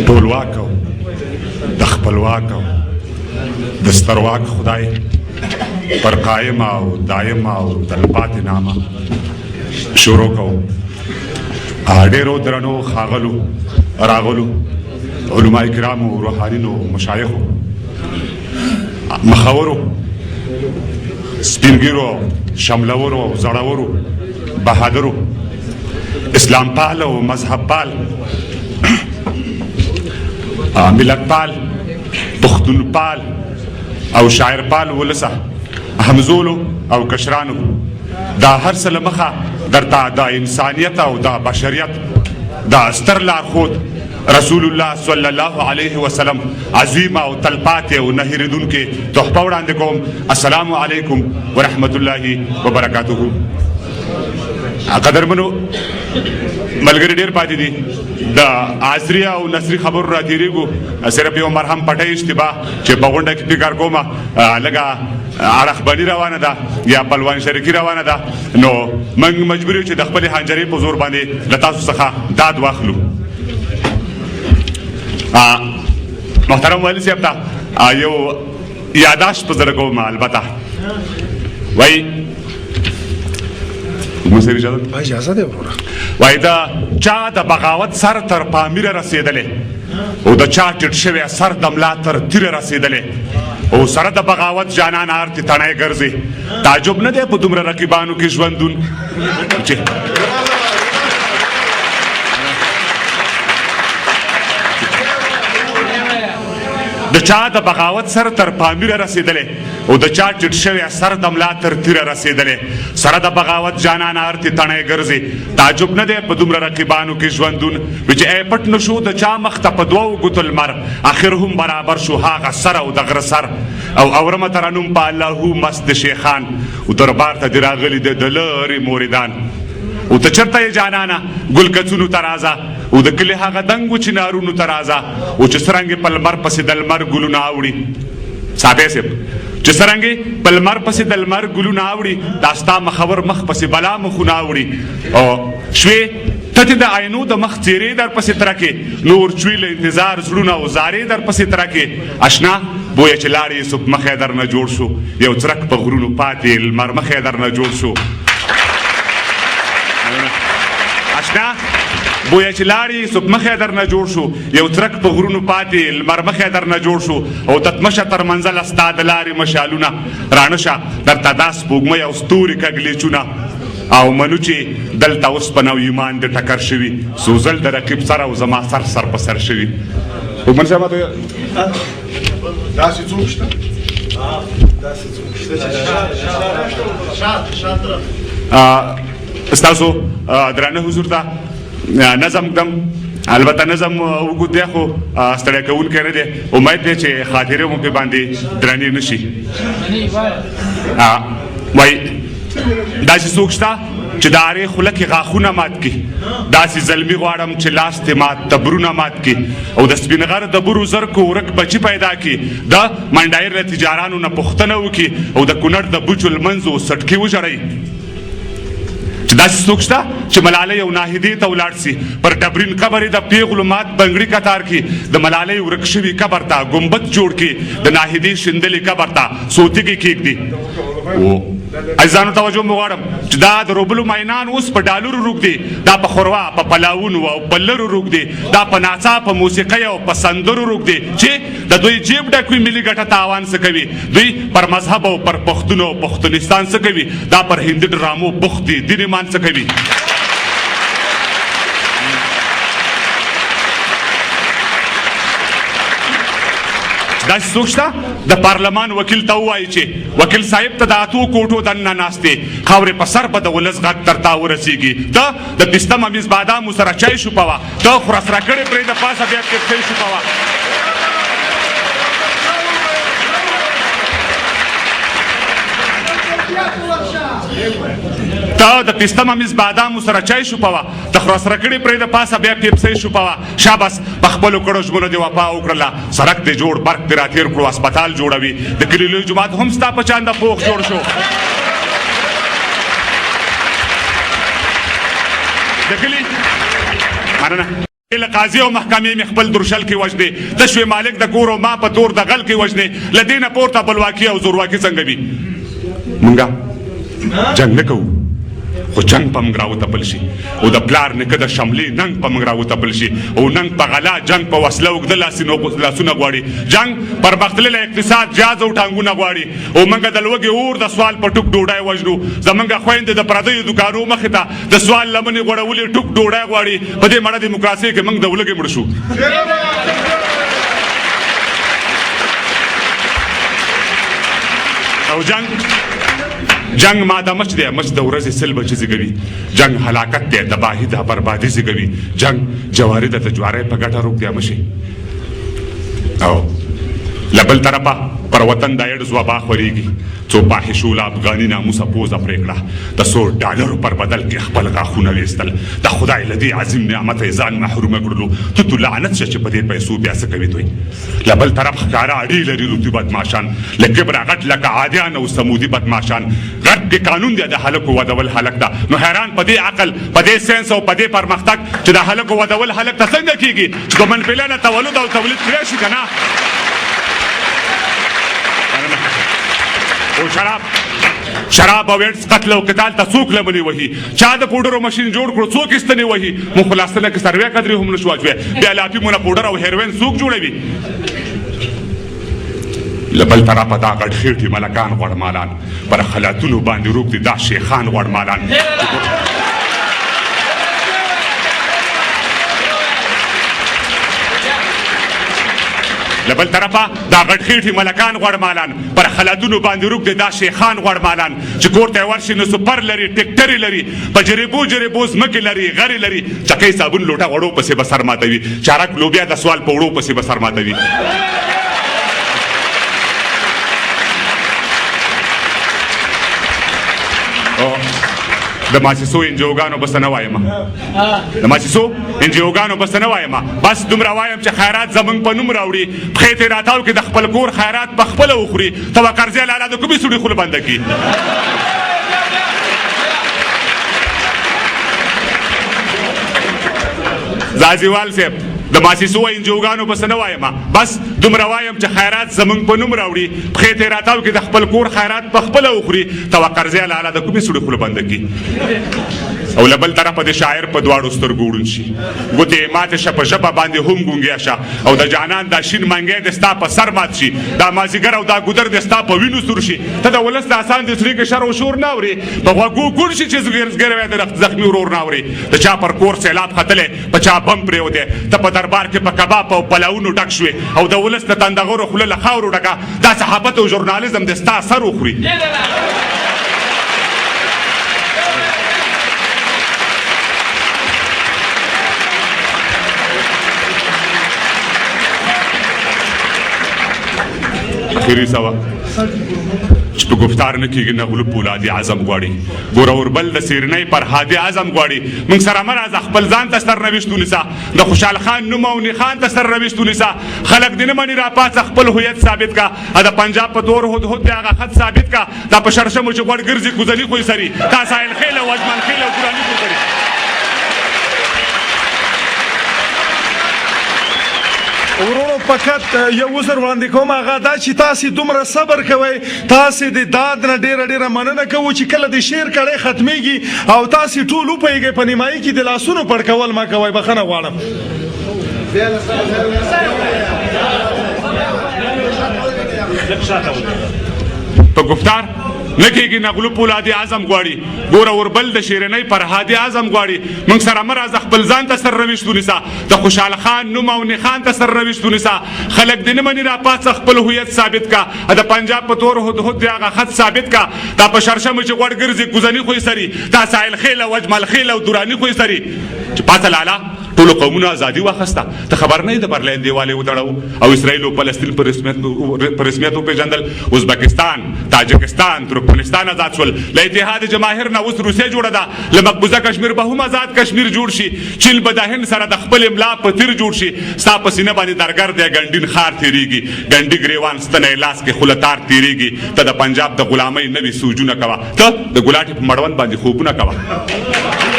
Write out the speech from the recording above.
ټولواک او د خپلواک او د سترواک خدای پر قایم او دایم او تلپاتې نامه شروع کوو. ډېرو درنو ښاغلو راغلو علماء کرامو، روحانینو، مشایخو، مخورو، سپینګیرو، شملورو، زړورو، بهادرو، اسلام پال او مذهب پال، ملت پال، پښتون پال او شاعر پال ولسه، همزولو او کشرانو، دا هر څه له مخه درته د انسانیت او د بشریت د ستر لارښود رسول الله صلی الله علیه وسلم عظیم او تلپاتې او نه هېرېدونکې تحفه وړاندې کوم. السلام علیکم ورحمت الله وبرکاته. قدرمنو ملګري ډېر پاتې دي، د عصري او نثري خبرو را تېرېږو. صرف یو مرهم پټۍ اشتباه چې په غونډه کې فکر کومه لږه اړخبني روانه ده یا پلوان شریکي روانه ده، نو موږ مجبور یو چې د خپلې حنجرې په زور باندې له تاسو څخه داد واخلو. محترم والي صاحب ته یو یاداشت په زړه کوم. البته وایي اجازه ده وروره، وایي د چا د بغاوت سر تر پامیره رسېدلی او د چا ټیټ شوی سر د ملا تر تیره رسېدلی او سره د بغاوت جانان هرتې تڼی ګرځي. تعجب نه دی په دومره رقیبانو کې ژوندون چې د چا د بغاوت سر تر پامیره رسېدلی او د چا ټیټ شوی سر د ملا تر تیره رسېدلی سره د بغاوت جانان هرتې تڼی ګرځي. تعجب نه دی په دومره رقیبانو کې ژوندون وي چې ای پټ نه شو د چا مخ ته په دوو ګوتو لمر اخر هم برابر شو هغه سر او د غره سر او اورمه ترنم په اللهو مست د شیخان او دربار ته دې راغلي د لرې موریدان او ته چېرته یې جانانه ګل کڅونو ته راځه او د کلي هغه دنګو چنارونو ته راځه او چې څرنګې په لمر پسې د لمر ګلونه اوړي. صافی صاحب چې څرنګې په لمر پسې د لمر ګلونه اوړي دا ستا مخور مخ پسې بلا مخونه اوړي او شوې تتې د عینو د مخ څېرې در پسې ترکې نور چوي له انتظار زړونه او زارې در پسې ترکې اشنا بویه چې لاړې یوسف مخی در نه جوړ شو یو څرک په غرونو پاتې لمر مخی در نه جوړ شو اشنا بویه چې لاړې یوسف مخی در نه جوړ شو یو څرک په غرونو پاتې لمر مخی در نه جوړ شو او تتمشه تر منزله ستا د لارې مشالونه رانه شه درته دا سپوږمۍ او ستوري کږلېچونه او منو چې دلته اوسپنه او ایمان د ټکر شوي سوزل د رقیب سر او زما سر سر په سر شوي. ومن صاحب ماته داسې څوک شته؟ داسې څوک شته؟ ستاسو درانه حضور ته نظم دم البته نظم وګود دی خو ستړی کوونکی نه دی. امید دی چې خاطرې مو پې باندې درنې نه شي. وایي داسې څوک شته چې د ارې خوله کې غاښونه مات کړي داسې زلمي غواړم چې لاس تې مات تبرونه مات کړي او د سپین غر د برو زرکو ورک بچي پیدا کړي د منډایر له تجارانو نه پوښتنه وکړي او د کونړ د بوچو لمنځو سټکي وژړئ. چې داسې څوک شته چې ملالۍ او ناهیدې ته ولاړ سي پر ډبرین قبر یې د پیغلو مات بنګړي کتار کړي د ملالۍ ورک شوي قبر ته ګمبد جوړ کړي د ناهیدې شیندلې قبر ته سوتیږي کېږدي. عزیزانو توجه مو غواړم چې دا د روبلو ماینان اوس په ډالرو روږدي دا په خوروا په پلاونو او په لرو روږدي دا په ناڅا په موسیقۍ او په سندرو روږدي چې د دوی جیب ډک وي ملي ګټه تاوان څه کوي دوی پر مذهب او پر پښتون او پښتونستان څه کوي دا پر هندي ډرامو بوخت دي دین ایمان څه کوي. داسې څوک شته د پارلمان وکیل ته ووایي چې وکیل صاحب ته د اتو کوټو دننه ناست دی خاورې په سر به د ولس غږ تر تا ورسېږي ته د پسته ممیز بادامو سره چای شوپوه ته خورسره کړې پرې د پاسه بیا کښتۍ شوپوه. ته د پسته ممیز بادامو سره چای شوپوه د خراسره کړې پرې د پاسه بیا پیپسۍ شوپوه. شاباس په خپلو کړو ژمنو دې وفا وکړله سړک دې جوړ برق دې راتېر کړو اسپتال جوړوي د کلي لوی جومات هم ستا په چانده پوخ جوړ شو د کلي مننه. له قاضي او محکمې مې خپل درشل کې وژنې ته شوې مالک د کور او ما په تور د غل کې وژنې له دې نه پورته بلواکي او زورواکي څنګه وي مونږه جنګ نه کوو خو جنګ په موږ راوتپل شي او د پلار نیکه د شملې ننګ په موږ راوتپل شي او ننګ په غلا جنګ په وسله اوږده لاسونه غواړي جنګ پرمختللی اقتصاد جاز او ټانګونه غواړي او موږ د لوږې اور د سوال په ټوک ډوډۍ وژنو زموږ خویندې د پردیو دوکانو مخې ته د سوال لمنې غوړولې ټوک ډوډۍ غواړي په دې مړه دیموکراسۍ کې موږ د ولږې مړ شو او جنگ ما د مچ دی مچ د ورځې سل بچ زیږوي جنگ هلاکت دی تباهي د بربادي زیږوي جنگ جواری د تجوارۍ په ګټه روغتیا مشي او لبل طرفه پر وطن د ایډز وبا خورېږي څو فاحشو له افغاني ناموسه پوزه پرېکړه د $100 پر بدل کې خپل غاښونه ویستل د خدای له دې عظیم نعمت یې ځان محرومه کړلو تو لعنت شه چې په دې پیسو بیا څه کوي دوی له بل طرف ښکاره اډې لري لوتي بدماشان له کبره غټ لکه عادیان او سمودي بدماشان غټ د قانون دی د هلکو ودول هلک ده نو حیران په دې عقل په دې ساینس او په دې پرمختګ چې د هلکو ودول هلک ته څنګه کیږي چې د منفعلانه تولد او تولید کړی شي که نه او شراب او ایډز قتل او قتال ته څوک لمنې وهي چا د پوډرو ماشین جوړ کړو څوک استنې وهي مو خلاصه کې سروې قدرې هم نشو اچوي بیا لا پیمونه پوډر او هیروین څوک جوړوي لبل طرفه دا غټ خېټي ملکان غوړمالان پر خلاتونو باندې روک دي دا شیخان غوړمالان لبل طرفه دا غټ خېټي ملکان غوړمالان پر خلاتونو باندې روک دي دا شیخان غوړمالان چې کور ته ورشي نو سپر لري ټیکټري لري په جریبو ځمکې لري غري لري چکۍ صابون لوټه وړو پسې به سر ماتوي چارک لوبیا د سوال په وړو پسې به سر ماتوي د ماسیسو انجیوګانو بس نه وایم بس دومره وایم چې خیرات زمونږ په نوم راوړي پښې ته راتاو کې د خپل کور خیرات په خپله وخوري ته به قرضې لاله د کومې سوړي خوله بنده کړي زازیوال صاحب د ماسیسو انجیوګانو بس نه وایم بس دومره وایم چې خیرات زمونږ په نوم راوړي پښې ته راتاو کې د خپل کور خیرات په خپله وخوري ته به قرضې لاله د کومې سوړي خوله بنده کړي او له بل طرفه د شاعر په دواړو سترګو ړوند شي ګوتې یې ماتې شه په ژبه باندې هم ګونګیا شه او د جانان دا شین منګی د ستا په سر مات شي دا مازدیګر او دا ګودر د ستا په وینو سور شي ته د ولس د اسان د سرې کې شر او شور نه اورې په غوږو ګوڼ شي چې زګر وی د زخمي ورور نه اورې د چا پر کور سیلاب ختلی په چا بم پرېوتی ته په دربار کې په کباب او پلاونو ډک شوې او د ولس د تندغرو خوله له خاورو ډکه دا صحافت او ژورنالیزم د ستا سر وخوري اخیری سوا چې په گفتار نه کېږي نغلو پولادي اعظم غواړي ګوره اوربل د سیرنۍ پر هادي اعظم غواړي موږ سره مه راځه خپل ځان ته سرنوشت ونیسه د خوشحال خان نوم او نښان ته سرنوشت ونیسه خلک دې نه مني راپاڅه خپل هویت ثابت کا د پنجاب په تور هدهد د هغه خط ثابت کا دا په شړشمو چې غوړ ګرځي کوزني خوی سري تا ساحل خیل او اجمل خیل او ګراني خوی سري ورونو فقط یو وزر وړاندې کوم هغه دا چې تاسې دومره صبر کوئ تاسې د داد نه ډیره مننه کوو چې کله د شعر کړۍ ختمیږي او تاسې ټول وپوهیږئ په نیمایي کې د لاسونو پړکول مه کوئ بخښنه غواړم په گفتار نه کېږي نغلو پولادي اعظم غواړي ګوره اوربل د شیرنۍ پر هادي اعظم غواړي موږ سره مه راځه خپل ځان ته سرنوشت ونیسه د خوشحال خان نوم او نښان ته سرنوشت ونیسه خلک دې نه مني راپاڅه خپل هویت ثابت کا د پنجاب په تور هدهد د هغه خط ثابت کا دا په شړشمو چې غوړ ګرځي کوزني خوی سري دا ساحل خیل او اجمل خیل او دراني خوی سري چې پاڅه لاله ټولو قومونو ازادي واخیسته ته خبر نه یې د برلین دیوالې وتړو او اسرائیل او فلسطین په رسمیت وپېژندل ازبکستان تاجکستان ترکمنستان آزاد شول له اتحاد جماهیر نه اوس روسیه جوړه ده له مقبوضه کشمیر به هم آزاد کشمیر جوړ شي چین به د هند سره د خپل املا په تیر جوړ شي ستا په سینه باندې درګر دی ګنډین خار تېرېږي ګنډي ګریوان ستنی لاس کې خوله تار تېرېږي ته د پنجاب د غلامۍ نوي سوجونه کوه ته د ګلاټې په مړوند باندې خوبونه کوه